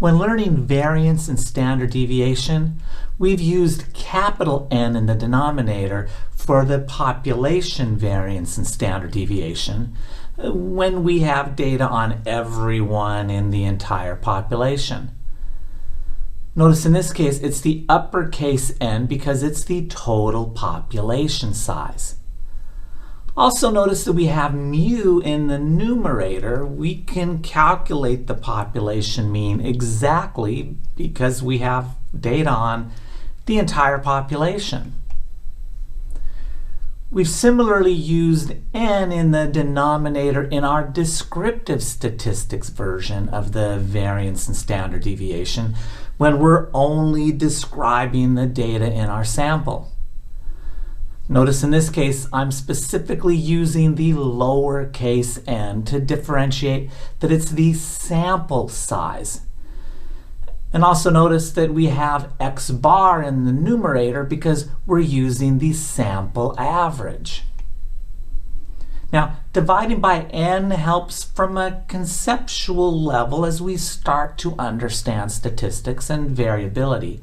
When learning variance and standard deviation, we've used capital N in the denominator for the population variance and standard deviation when we have data on everyone in the entire population. Notice in this case it's the uppercase N because it's the total population size. Also notice that we have mu in the numerator. We can calculate the population mean exactly because we have data on the entire population. We've similarly used n in the denominator in our descriptive statistics version of the variance and standard deviation when we're only describing the data in our sample. Notice in this case, I'm specifically using the lowercase n to differentiate that it's the sample size. And also notice that we have x bar in the numerator because we're using the sample average. Now, dividing by n helps from a conceptual level as we start to understand statistics and variability.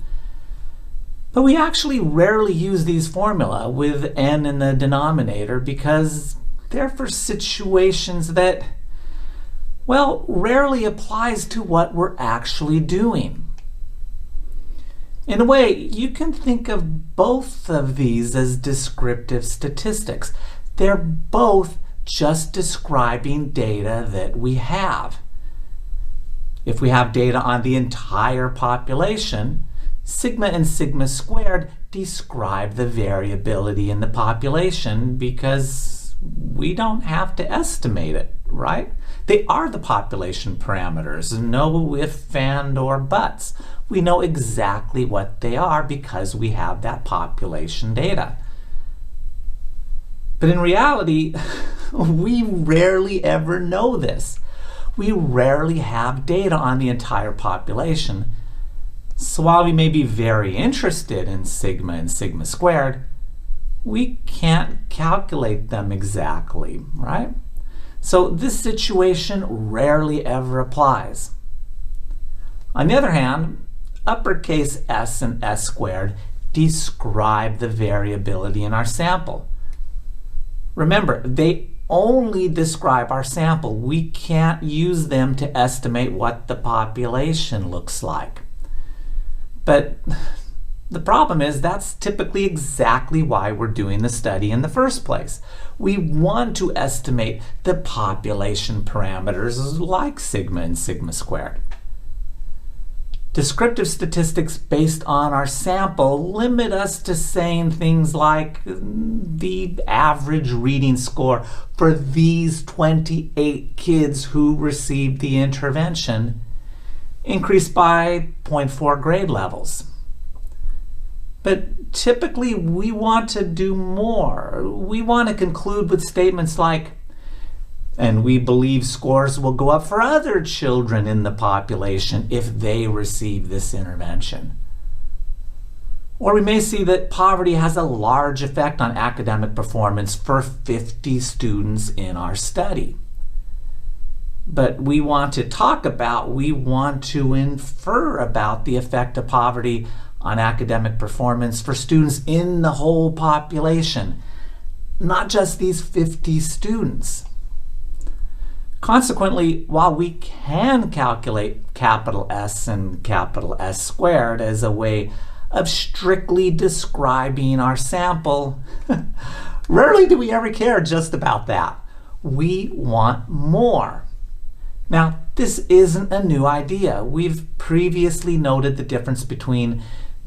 But we actually rarely use these formula with n in the denominator because they're for situations that, well, rarely applies to what we're actually doing. In a way, you can think of both of these as descriptive statistics. They're both just describing data that we have. If we have data on the entire population, sigma and sigma squared describe the variability in the population because we don't have to estimate it, right? They are the population parameters, no if, and, or buts. We know exactly what they are because we have that population data. But in reality, we rarely ever know this. We rarely have data on the entire population. So while we may be very interested in sigma and sigma squared, we can't calculate them exactly, right? So this situation rarely ever applies. On the other hand, uppercase S and S squared describe the variability in our sample. Remember, they only describe our sample. We can't use them to estimate what the population looks like. But the problem is that's typically exactly why we're doing the study in the first place. We want to estimate the population parameters like sigma and sigma squared. Descriptive statistics based on our sample limit us to saying things like the average reading score for these 28 kids who received the intervention increased by 0.4 grade levels. But typically we want to do more. We want to conclude with statements like, and we believe scores will go up for other children in the population if they receive this intervention. Or we may see that poverty has a large effect on academic performance for 50 students in our study. But we want to infer about the effect of poverty on academic performance for students in the whole population, not just these 50 students. Consequently, while we can calculate capital S and capital S squared as a way of strictly describing our sample, rarely do we ever care just about that. We want more. Now, this isn't a new idea. We've previously noted the difference between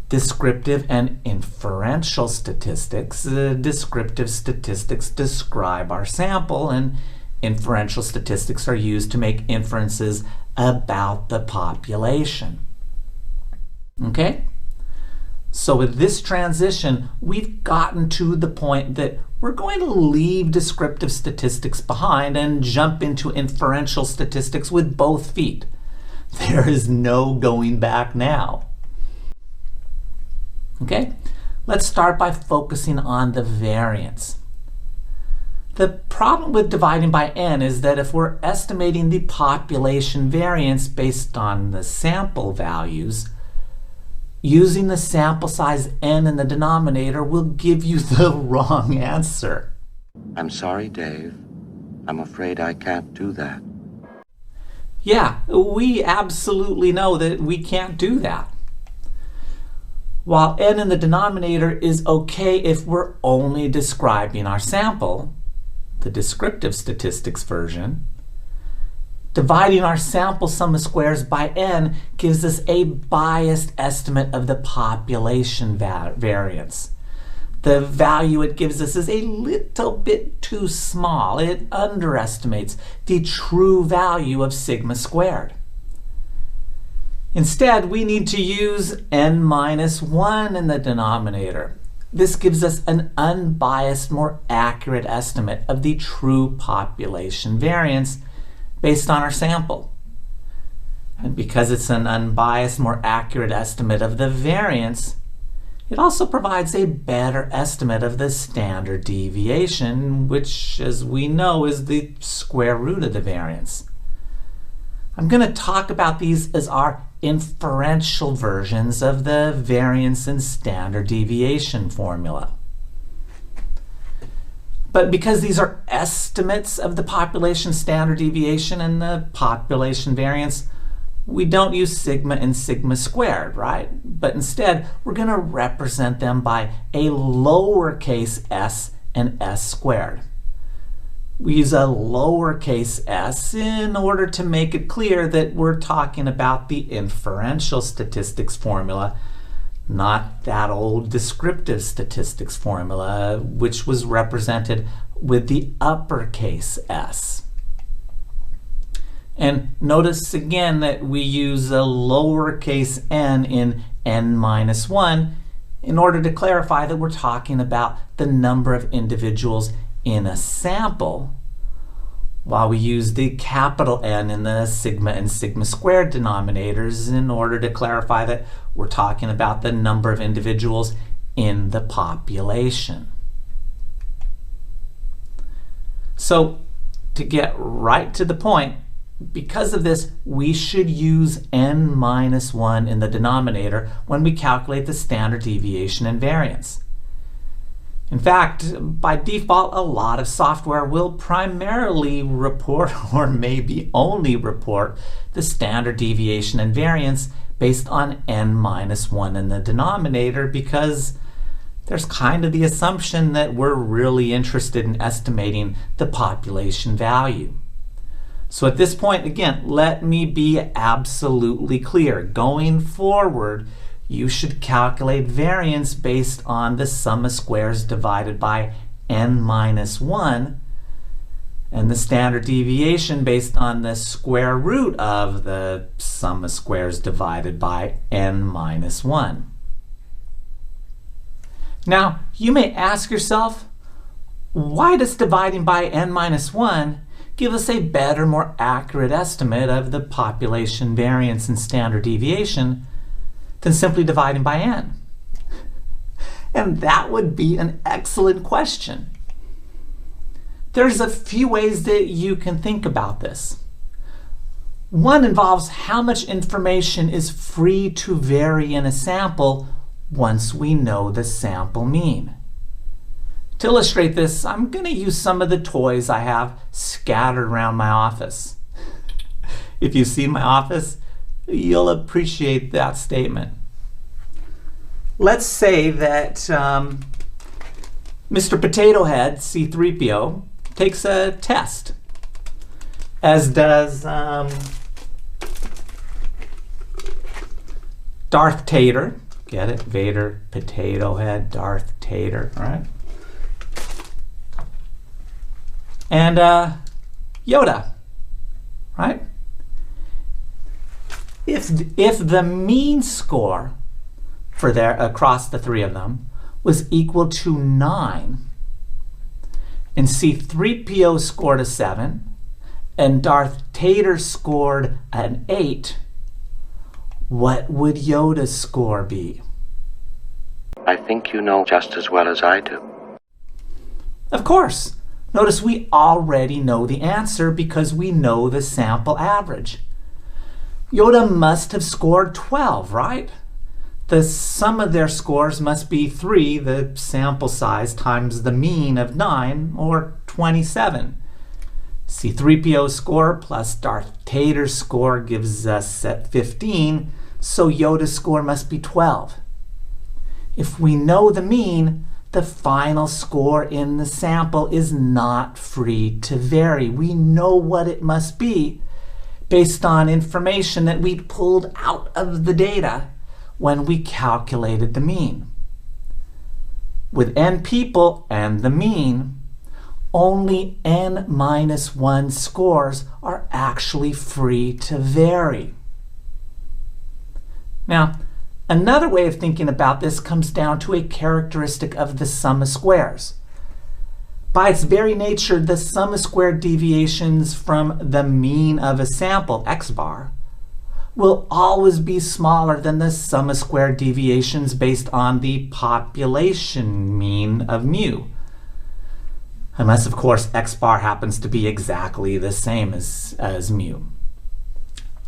descriptive and inferential statistics. Descriptive statistics describe our sample, and inferential statistics are used to make inferences about the population. Okay? So with this transition, we've gotten to the point that we're going to leave descriptive statistics behind and jump into inferential statistics with both feet. There is no going back now. Okay? Let's start by focusing on the variance. The problem with dividing by n is that if we're estimating the population variance based on the sample values, using the sample size n in the denominator will give you the wrong answer. I'm sorry, Dave. I'm afraid I can't do that. Yeah, we absolutely know that we can't do that. While n in the denominator is okay if we're only describing our sample, the descriptive statistics version, dividing our sample sum of squares by n gives us a biased estimate of the population variance. The value it gives us is a little bit too small. It underestimates the true value of sigma squared. Instead, we need to use n-1 in the denominator. This gives us an unbiased, more accurate estimate of the true population variance based on our sample. And because it's an unbiased, more accurate estimate of the variance, it also provides a better estimate of the standard deviation, which, as we know, is the square root of the variance. I'm going to talk about these as our inferential versions of the variance and standard deviation formula. But because these are estimates of the population standard deviation and the population variance, we don't use sigma and sigma squared, right? But instead, we're going to represent them by a lowercase s and s squared. We use a lowercase s in order to make it clear that we're talking about the inferential statistics formula, not that old descriptive statistics formula, which was represented with the uppercase s. And notice again that we use a lowercase n in n-1 in order to clarify that we're talking about the number of individuals in a sample, while we use the capital N in the sigma and sigma squared denominators in order to clarify that we're talking about the number of individuals in the population. So to get right to the point, because of this, we should use n-1 in the denominator when we calculate the standard deviation and variance. In fact, by default, a lot of software will primarily report, or maybe only report, the standard deviation and variance based on n-1 in the denominator, because there's kind of the assumption that we're really interested in estimating the population value. So at this point, again, let me be absolutely clear. Going forward, you should calculate variance based on the sum of squares divided by n-1 and the standard deviation based on the square root of the sum of squares divided by n-1. Now, you may ask yourself, why does dividing by n-1 give us a better, more accurate estimate of the population variance and standard deviation than simply dividing by n? And that would be an excellent question. There's a few ways that you can think about this. One involves how much information is free to vary in a sample once we know the sample mean. To illustrate this, I'm going to use some of the toys I have scattered around my office. If you've seen my office, you'll appreciate that statement. Let's say that Mr. Potato Head, C-3PO, takes a test, as does Darth Tater. Get it? Vader, Potato Head, Darth Tater, right? And Yoda, right? If the mean score for across the three of them was equal to 9, and C-3PO scored a 7, and Darth Tater scored an 8, what would Yoda's score be? I think you know just as well as I do. Of course. Notice we already know the answer because we know the sample average. Yoda must have scored 12, right? The sum of their scores must be 3, the sample size, times the mean of 9, or 27. C-3PO's score plus Darth Vader's score gives us 15, so Yoda's score must be 12. If we know the mean, the final score in the sample is not free to vary. We know what it must be based on information that we pulled out of the data when we calculated the mean. With n people and the mean, only n-1 scores are actually free to vary. Now, another way of thinking about this comes down to a characteristic of the sum of squares. By its very nature, the sum of squared deviations from the mean of a sample, x bar, will always be smaller than the sum of squared deviations based on the population mean of mu. Unless, of course, x bar happens to be exactly the same as mu.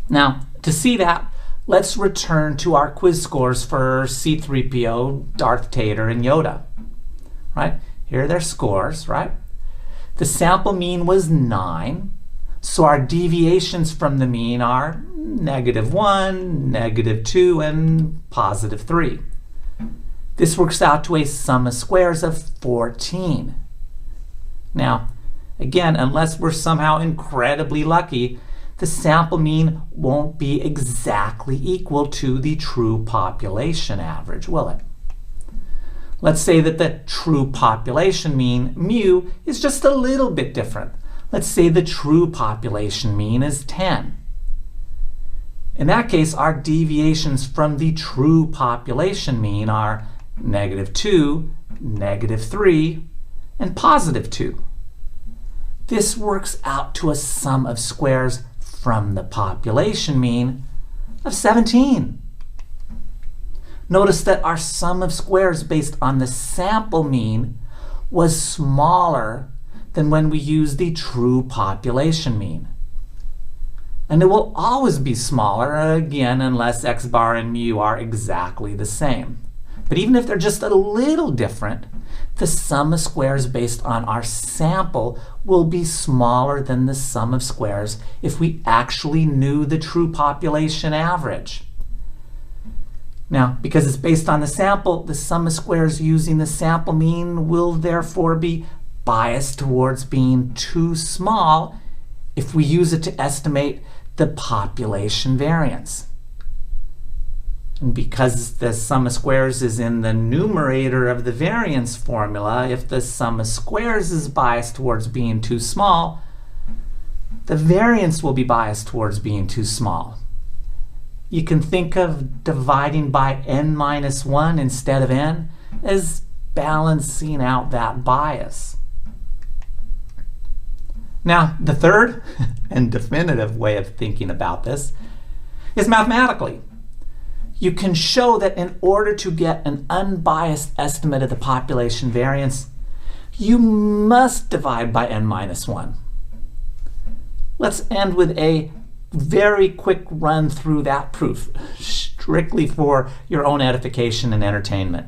Now, to see that, let's return to our quiz scores for C-3PO, Darth Vader, and Yoda. Right? Here are their scores, right? The sample mean was 9, so our deviations from the mean are -1, -2, and +3. This works out to a sum of squares of 14. Now, again, unless we're somehow incredibly lucky, the sample mean won't be exactly equal to the true population average, will it? Let's say that the true population mean, mu, is just a little bit different. Let's say the true population mean is 10. In that case, our deviations from the true population mean are -2, -3, and +2. This works out to a sum of squares from the population mean of 17. Notice that our sum of squares based on the sample mean was smaller than when we use the true population mean. And it will always be smaller, again, unless x bar and mu are exactly the same. But even if they're just a little different, the sum of squares based on our sample will be smaller than the sum of squares if we actually knew the true population average. Now, because it's based on the sample, the sum of squares using the sample mean will therefore be biased towards being too small if we use it to estimate the population variance. And because the sum of squares is in the numerator of the variance formula, if the sum of squares is biased towards being too small, the variance will be biased towards being too small. You can think of dividing by n-1 instead of n as balancing out that bias. Now, the third and definitive way of thinking about this is mathematically. You can show that in order to get an unbiased estimate of the population variance, you must divide by n-1. Let's end with a very quick run through that proof, strictly for your own edification and entertainment.